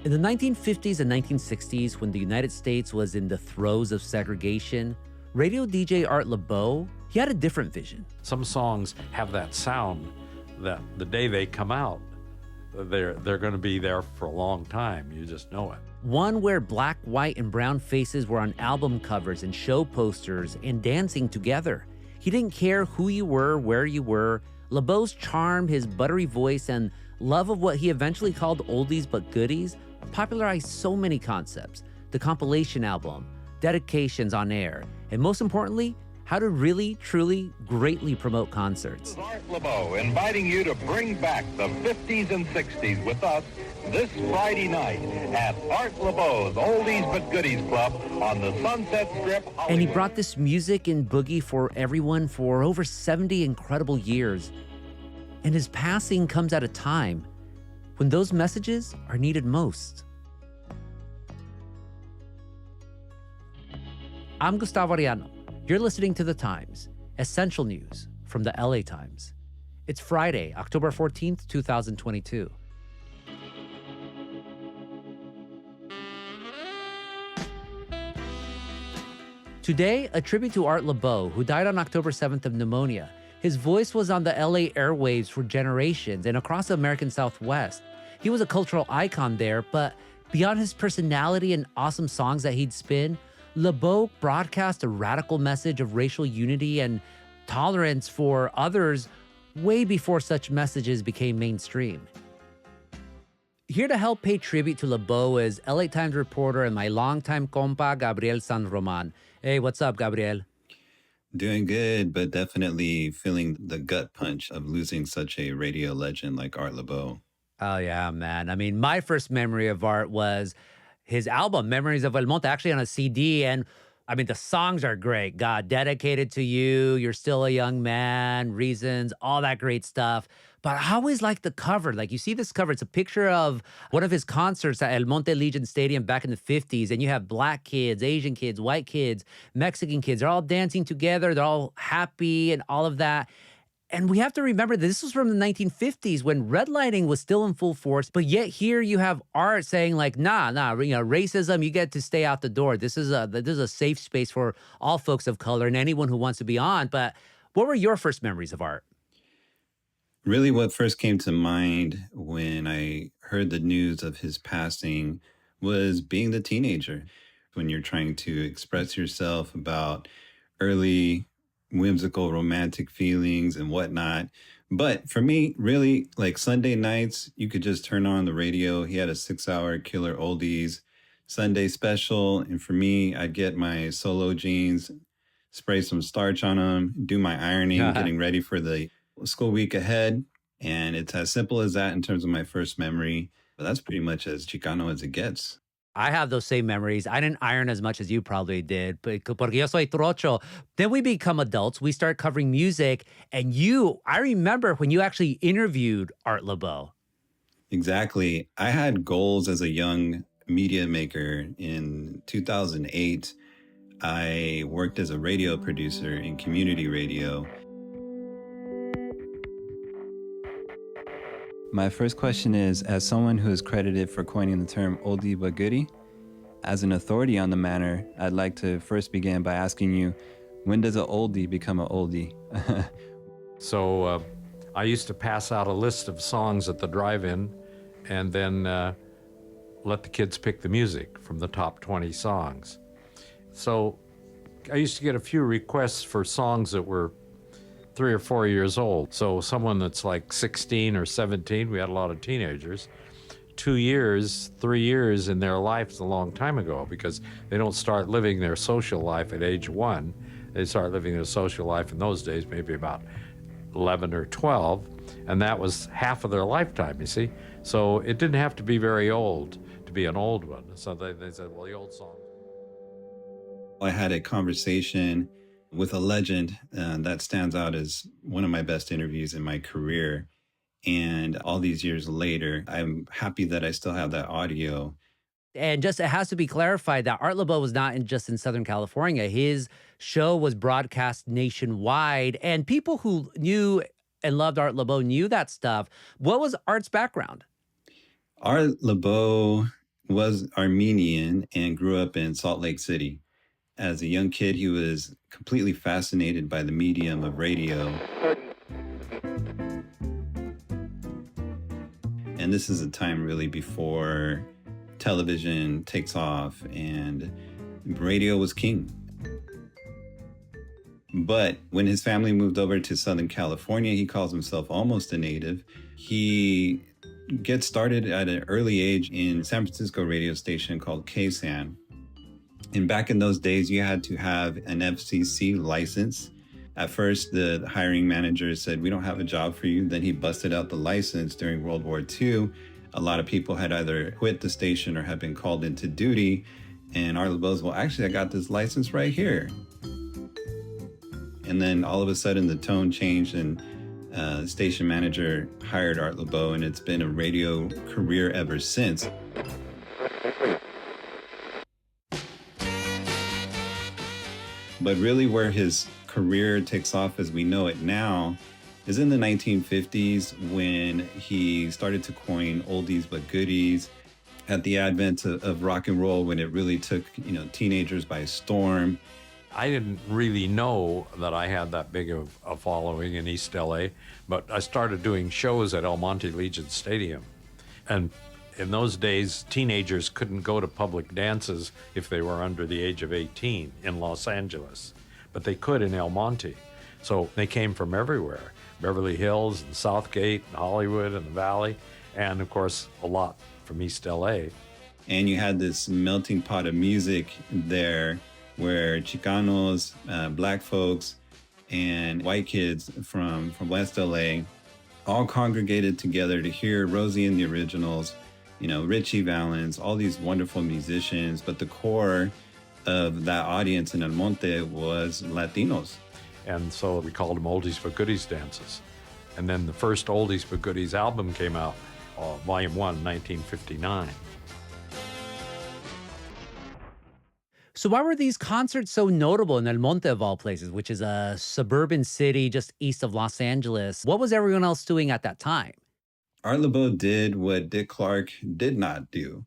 In the 1950s and 1960s, when the United States was in the throes of segregation, radio DJ Art Laboe, he had a different vision. Some songs have that sound that the day they come out, they're going to be there for a long time. You just know it. One where black, white, and brown faces were on album covers and show posters and dancing together. He didn't care who you were, where you were. Laboe's charm, his buttery voice, and love of what he eventually called oldies but goodies popularized so many concepts. The compilation album, dedications on air, and most importantly, how to really, truly, greatly promote concerts. This is Art Laboe inviting you to bring back the 50s and 60s with us this Friday night at Art Laboe's Oldies But Goodies Club on the Sunset Strip, Hollywood. And he brought this music and boogie for everyone for over 70 incredible years. And his passing comes at a time when those messages are needed most. I'm Gustavo Arellano. You're listening to The Times, essential news from the LA Times. It's Friday, October 14th, 2022. Today, a tribute to Art Laboe, who died on October 7th of pneumonia. His voice was on the LA airwaves for generations and across the American Southwest. He was a cultural icon there, but beyond his personality and awesome songs that he'd spin, Laboe broadcast a radical message of racial unity and tolerance for others way before such messages became mainstream. Here to help pay tribute to Laboe is LA Times reporter and my longtime compa, Gabriel San Román. Hey, what's up, Gabriel? Doing good, but definitely feeling the gut punch of losing such a radio legend like Art Laboe. Oh, yeah, man. I mean, my first memory of Art was his album, Memories of El Monte, actually on a CD. And I mean, the songs are great. God, Dedicated to You, You're Still a Young Man, Reasons, all that great stuff. But I always like the cover. Like, you see this cover, it's a picture of one of his concerts at El Monte Legion Stadium back in the 50s. And you have black kids, Asian kids, white kids, Mexican kids. They're all dancing together. They're all happy and all of that. And we have to remember that this was from the 1950s when redlining was still in full force. But yet here you have Art saying like, nah, racism, you get to stay out the door. This is a safe space for all folks of color and anyone who wants to be on. But what were your first memories of Art? Really, what first came to mind when I heard the news of his passing was being the teenager. When you're trying to express yourself about early whimsical romantic feelings and whatnot. But for me, really, like Sunday nights, you could just turn on the radio. He had a 6-hour killer oldies Sunday special. And for me, I'd get my solo jeans, spray some starch on them, do my ironing, getting ready for the school week ahead. And it's as simple as that in terms of my first memory. But that's pretty much as Chicano as it gets. I have those same memories. I didn't iron as much as you probably did, porque yo soy trocho. Then we become adults. We start covering music. And I remember when you actually interviewed Art Laboe. Exactly. I had goals as a young media maker. In 2008, I worked as a radio producer in community radio. My first question is, as someone who is credited for coining the term oldie but goodie, as an authority on the matter, I'd like to first begin by asking you, when does an oldie become an oldie? So I used to pass out a list of songs at the drive-in and then let the kids pick the music from the top 20 songs. So I used to get a few requests for songs that were 3 or 4 years old. So someone that's like 16 or 17, we had a lot of teenagers, 2 years, 3 years in their life is a long time ago because they don't start living their social life at age 1. They start living their social life in those days, maybe about 11 or 12, and that was half of their lifetime, you see? So it didn't have to be very old to be an old one. So they said, well, the old song. I had a conversation with a legend that stands out as one of my best interviews in my career. And all these years later, I'm happy that I still have that audio. And just, it has to be clarified that Art Laboe was not just in Southern California. His show was broadcast nationwide, and people who knew and loved Art Laboe knew that stuff. What was Art's background? Art Laboe was Armenian and grew up in Salt Lake City. As a young kid, he was completely fascinated by the medium of radio. And this is a time really before television takes off and radio was king. But when his family moved over to Southern California, he calls himself almost a native. He gets started at an early age in San Francisco radio station called KSAN. And back in those days, you had to have an FCC license. At first, the hiring manager said, "We don't have a job for you." Then he busted out the license during World War II. A lot of people had either quit the station or had been called into duty. And Art Laboe's, "Well, actually, I got this license right here." And then all of a sudden, the tone changed and the station manager hired Art Laboe, and it's been a radio career ever since. But really where his career takes off as we know it now is in the 1950s when he started to coin oldies but goodies. At the advent of rock and roll, when it really took, teenagers by storm. I didn't really know that I had that big of a following in East LA, but I started doing shows at El Monte Legion Stadium. And in those days, teenagers couldn't go to public dances if they were under the age of 18 in Los Angeles, but they could in El Monte. So they came from everywhere, Beverly Hills and Southgate and Hollywood and the Valley, and of course, a lot from East LA. And you had this melting pot of music there where Chicanos, black folks, and white kids from West LA all congregated together to hear Rosie and the Originals, Richie Valens, all these wonderful musicians. But the core of that audience in El Monte was Latinos. And so we called them oldies but goodies dances. And then the first Oldies but Goodies album came out, Volume 1, 1959. So why were these concerts so notable in El Monte of all places, which is a suburban city just east of Los Angeles? What was everyone else doing at that time? Art Laboe did what Dick Clark did not do.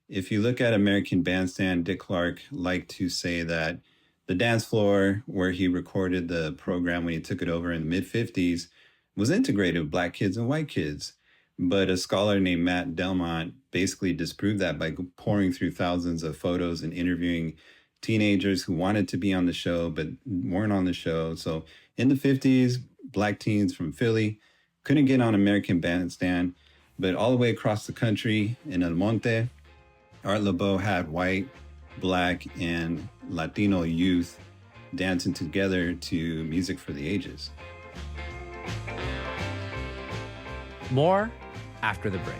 If you look at American Bandstand, Dick Clark liked to say that the dance floor where he recorded the program when he took it over in the mid-50s was integrated with black kids and white kids. But a scholar named Matt Delmont basically disproved that by pouring through thousands of photos and interviewing teenagers who wanted to be on the show but weren't on the show. So in the 50s, black teens from Philly couldn't get on American Bandstand, but all the way across the country in El Monte, Art Laboe had white, black, and Latino youth dancing together to music for the ages. More after the break.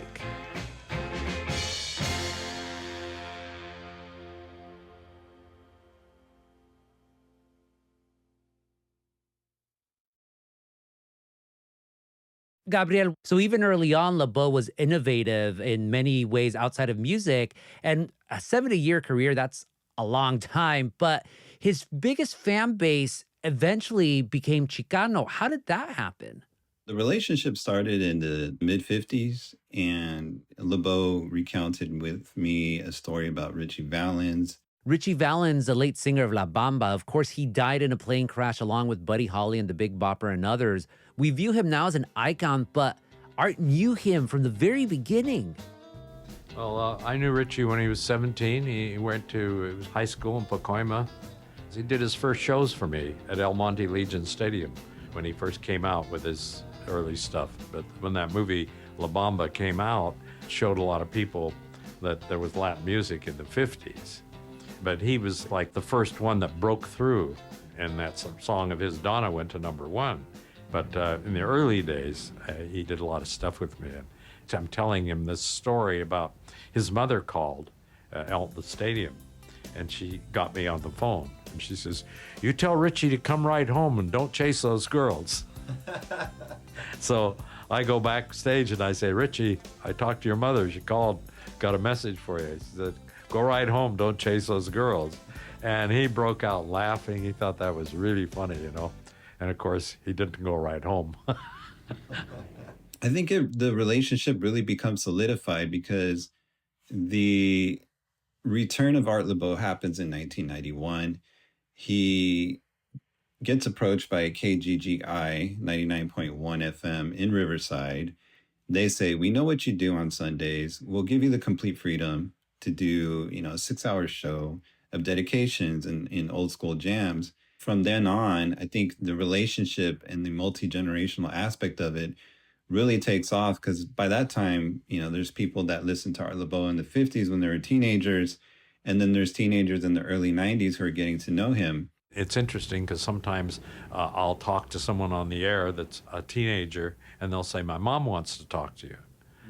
Gabriel, so even early on, Laboe was innovative in many ways outside of music. And a 70-year career, that's a long time. But his biggest fan base eventually became Chicano. How did that happen? The relationship started in the mid-50s, and Laboe recounted with me a story about Richie Valens. Richie Valens, the late singer of La Bamba, of course, he died in a plane crash along with Buddy Holly and the Big Bopper and others. We view him now as an icon, but Art knew him from the very beginning. Well, I knew Richie when he was 17. He went to high school in Pacoima. He did his first shows for me at El Monte Legion Stadium when he first came out with his early stuff. But when that movie La Bamba came out, it showed a lot of people that there was Latin music in the 50s. But he was like the first one that broke through, and that song of his, Donna, went to #1. But in the early days, he did a lot of stuff with me. And I'm telling him this story about his mother called at the stadium, and she got me on the phone. And she says, "You tell Richie to come right home and don't chase those girls." So I go backstage and I say, "Richie, I talked to your mother. She called, got a message for you." She said, "Go right home, don't chase those girls." And he broke out laughing. He thought that was really funny, And of course, he didn't go right home. I think the relationship really becomes solidified because The return of Art Laboe happens in 1991. He gets approached by KGGI 99.1 FM in Riverside. They say, we know what you do on Sundays. We'll give you the complete freedom to do, a 6-hour show of dedications and in old school jams. From then on, I think the relationship and the multi-generational aspect of it really takes off, because by that time, there's people that listened to Art Laboe in the 50s when they were teenagers, and then there's teenagers in the early 90s who are getting to know him. It's interesting because sometimes I'll talk to someone on the air that's a teenager, and they'll say, my mom wants to talk to you.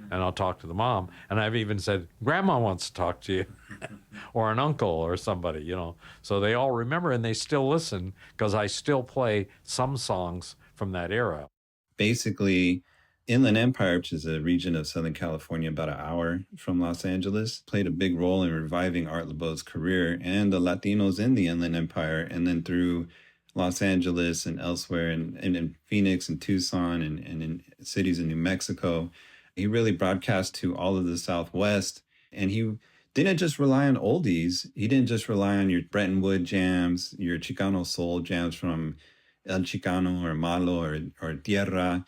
And I'll talk to the mom. And I've even said, grandma wants to talk to you, or an uncle or somebody, So they all remember, and they still listen because I still play some songs from that era. Basically, Inland Empire, which is a region of Southern California about an hour from Los Angeles, played a big role in reviving Art Laboe's career and the Latinos in the Inland Empire, and then through Los Angeles and elsewhere, and in Phoenix and Tucson and in cities in New Mexico. He really broadcast to all of the Southwest, and he didn't just rely on oldies. He didn't just rely on your Bretton Wood jams, your Chicano soul jams from El Chicano or Malo or Tierra.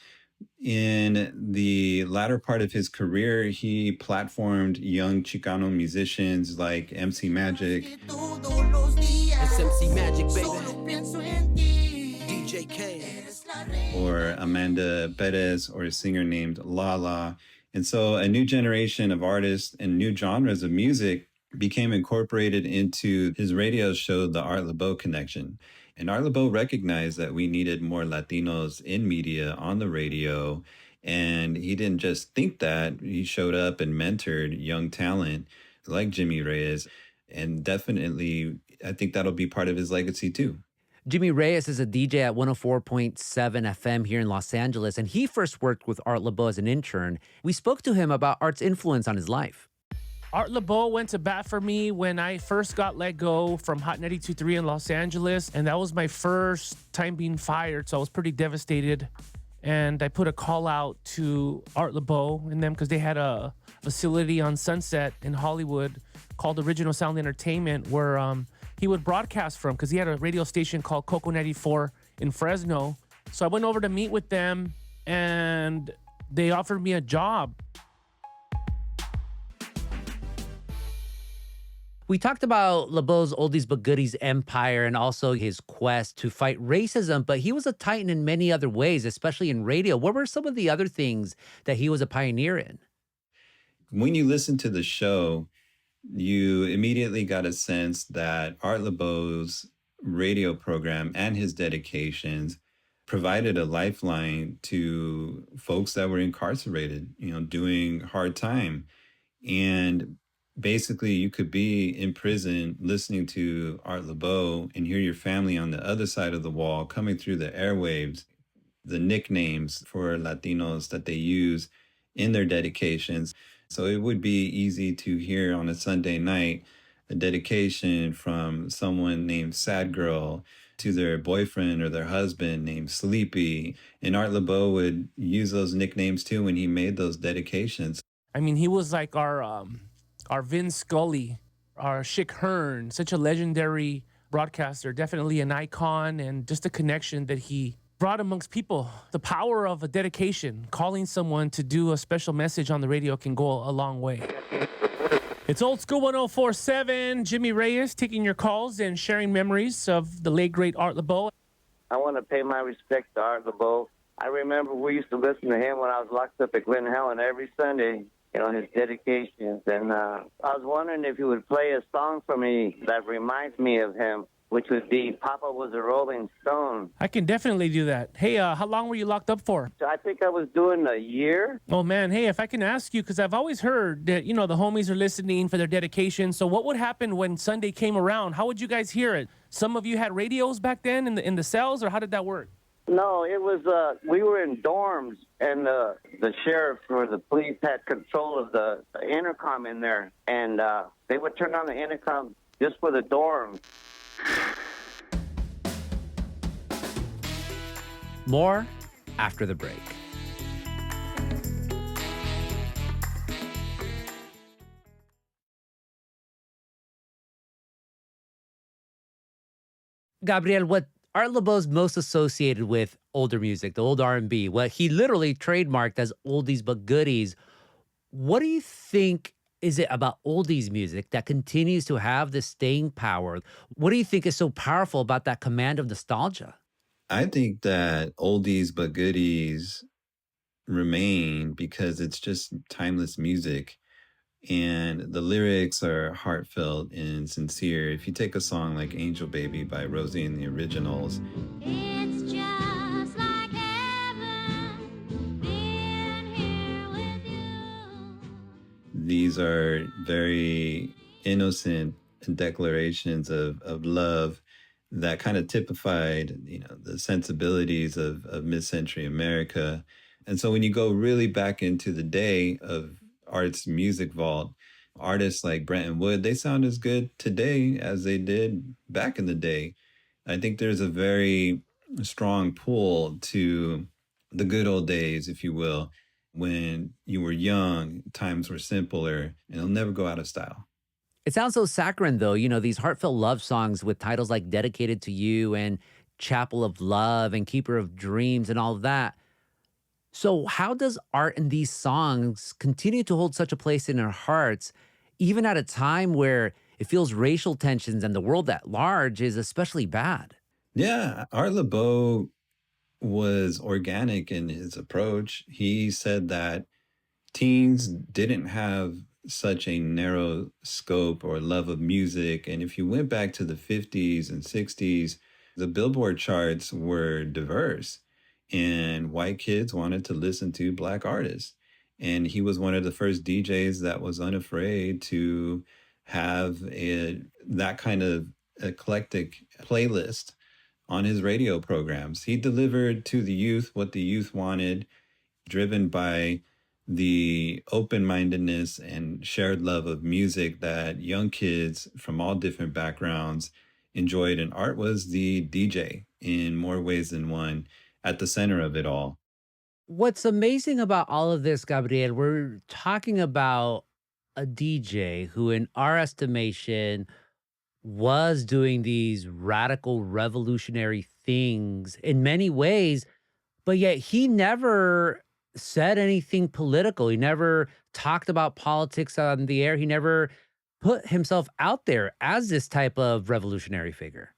In the latter part of his career, he platformed young Chicano musicians like MC Magic. It's MC Magic, baby. DJ K. Or Amanda Perez, or a singer named Lala. And so a new generation of artists and new genres of music became incorporated into his radio show, The Art Laboe Connection. And Art Laboe recognized that we needed more Latinos in media on the radio. And he didn't just think that. He showed up and mentored young talent like Jimmy Reyes. And definitely, I think that'll be part of his legacy too. Jimmy Reyes is a DJ at 104.7 FM here in Los Angeles, and he first worked with Art Laboe as an intern. We spoke to him about Art's influence on his life. Art Laboe went to bat for me when I first got let go from Hot 92.3 in Los Angeles, and that was my first time being fired, so I was pretty devastated. And I put a call out to Art Laboe and them because they had a facility on Sunset in Hollywood called Original Sound Entertainment, where he would broadcast from, because he had a radio station called Coco 94 in Fresno. So I went over to meet with them, and they offered me a job. We talked about Laboe's oldies but goodies empire and also his quest to fight racism, but he was a titan in many other ways, especially in radio. What were some of the other things that he was a pioneer in? When you listen to the show, you immediately got a sense that Art Laboe's radio program and his dedications provided a lifeline to folks that were incarcerated, doing hard time. And basically, you could be in prison listening to Art Laboe and hear your family on the other side of the wall coming through the airwaves, the nicknames for Latinos that they use in their dedications. So it would be easy to hear on a Sunday night a dedication from someone named Sad Girl to their boyfriend or their husband named Sleepy. And Art Laboe would use those nicknames too when he made those dedications. I mean, he was like our Vin Scully, our Chick Hearn, such a legendary broadcaster, definitely an icon, and just a connection that he brought amongst people. The power of a dedication, calling someone to do a special message on the radio can go a long way. It's Old School 104.7, Jimmy Reyes taking your calls and sharing memories of the late, great Art Laboe. I want to pay my respects to Art Laboe. I remember we used to listen to him when I was locked up at Glen Helen every Sunday, his dedications. And I was wondering if he would play a song for me that reminds me of him, which would be Papa Was a Rolling Stone. I can definitely do that. Hey, how long were you locked up for? I think I was doing a year. Oh, man. Hey, if I can ask you, because I've always heard that, the homies are listening for their dedication. So what would happen when Sunday came around? How would you guys hear it? Some of you had radios back then in the cells, or how did that work? No, it was, we were in dorms, and the sheriff or the police had control of the intercom in there. And they would turn on the intercom just for the dorms. More after the break. Gabriel, what Art Laboe's most associated with older music, the old R&B, what he literally trademarked as oldies but goodies. What do you think is it about oldies music that continues to have this staying power? What do you think is so powerful about that command of nostalgia? I think that oldies but goodies remain because it's just timeless music. And the lyrics are heartfelt and sincere. If you take a song like Angel Baby by Rosie and the Originals, It's just like heaven being here with you. these are very innocent declarations of love that kind of typified, the sensibilities of mid-century America. And so when you go really back into the day of Art's music vault, artists like Brenton Wood, they sound as good today as they did back in the day. I think there's a very strong pull to the good old days, if you will, when you were young, times were simpler, and it'll never go out of style. It sounds so saccharine, though, these heartfelt love songs with titles like Dedicated to You and Chapel of Love and Keeper of Dreams and all of that. So how does art in these songs continue to hold such a place in our hearts, even at a time where it feels racial tensions and the world at large is especially bad? Yeah, Art Laboe was organic in his approach. He said that teens didn't have such a narrow scope or love of music. And if you went back to the 50s and 60s, the Billboard charts were diverse. And white kids wanted to listen to Black artists. And he was one of the first DJs that was unafraid to have that kind of eclectic playlist on his radio programs. He delivered to the youth what the youth wanted, driven by the open-mindedness and shared love of music that young kids from all different backgrounds enjoyed. And Art was the DJ in more ways than one, at the center of it all. What's amazing about all of this, Gabriel, we're talking about a DJ who, in our estimation, was doing these radical revolutionary things in many ways, but yet he never said anything political. He never talked about politics on the air. He never put himself out there as this type of revolutionary figure.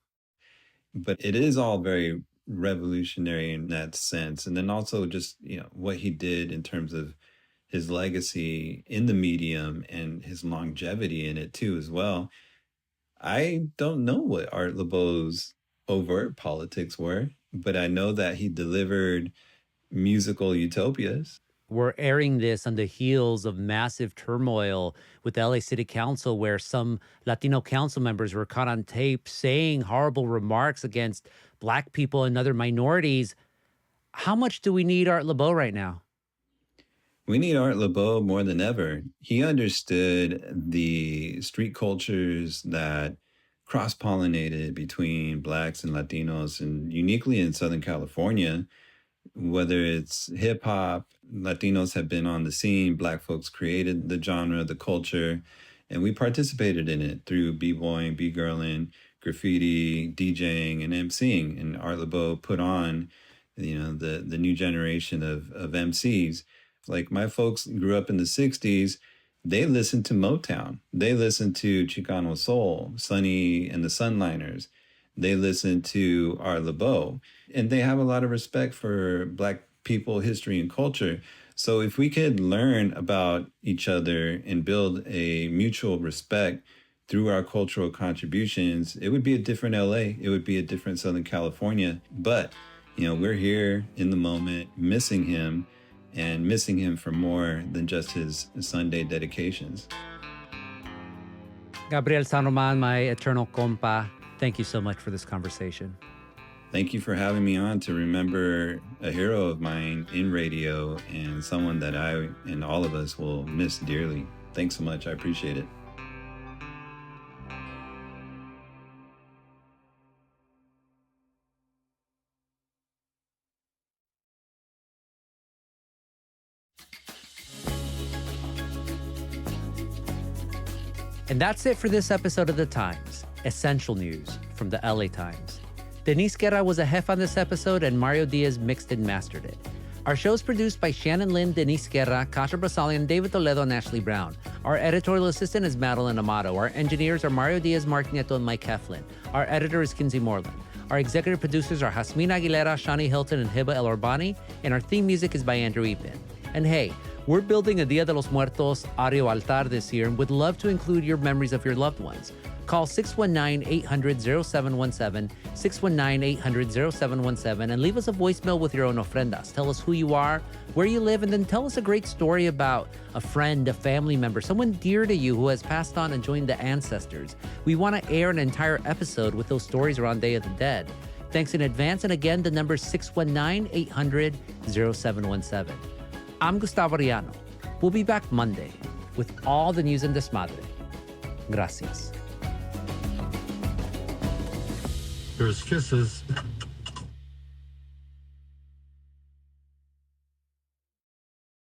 But it is all very revolutionary in that sense. And then also just, what he did in terms of his legacy in the medium and his longevity in it too, as well. I don't know what Art Laboe's overt politics were, but I know that he delivered musical utopias. We're airing this on the heels of massive turmoil with the LA City Council, where some Latino council members were caught on tape saying horrible remarks against Black people and other minorities. How much do we need Art Laboe right now? We need Art Laboe more than ever. He understood the street cultures that cross-pollinated between Blacks and Latinos, and uniquely in Southern California, whether it's hip hop, Latinos have been on the scene, Black folks created the genre, the culture, and we participated in it through b-boying, b-girling, graffiti, DJing, and MCing. And Art Laboe put on, the new generation of MCs. Like, my folks grew up in the 60s. They listened to Motown. They listened to Chicano Soul, Sonny and the Sunliners. They listened to Art Laboe. And they have a lot of respect for Black people, history, and culture. So if we could learn about each other and build a mutual respect through our cultural contributions, it would be a different LA. It would be a different Southern California. But, we're here in the moment, missing him, and missing him for more than just his Sunday dedications. Gabriel San Román, my eternal compa, thank you so much for this conversation. Thank you for having me on to remember a hero of mine in radio and someone that I and all of us will miss dearly. Thanks so much. I appreciate it. And that's it for this episode of The Times, essential news from the LA Times. Denise Guerra was a hef on this episode, and Mario Diaz mixed and mastered it. Our show is produced by Shannon Lynn, Denise Guerra, Kasha Brasalian, David Toledo, and Ashley Brown. Our editorial assistant is Madeline Amato. Our engineers are Mario Diaz, Mark Nieto, and Mike Heflin. Our editor is Kinsey Moreland. Our executive producers are Jasmine Aguilera, Shani Hilton, and Hiba El Orbani, and our theme music is by Andrew Epin. And hey, we're building a Dia de los Muertos audio altar this year and would love to include your memories of your loved ones. Call 619-800-0717, 619-800-0717, and leave us a voicemail with your own ofrendas. Tell us who you are, where you live, and then tell us a great story about a friend, a family member, someone dear to you who has passed on and joined the ancestors. We want to air an entire episode with those stories around Day of the Dead. Thanks in advance, and again, the number is 619-800-0717. I'm Gustavo Arellano. We'll be back Monday with all the news and desmadre. Gracias. There's kisses.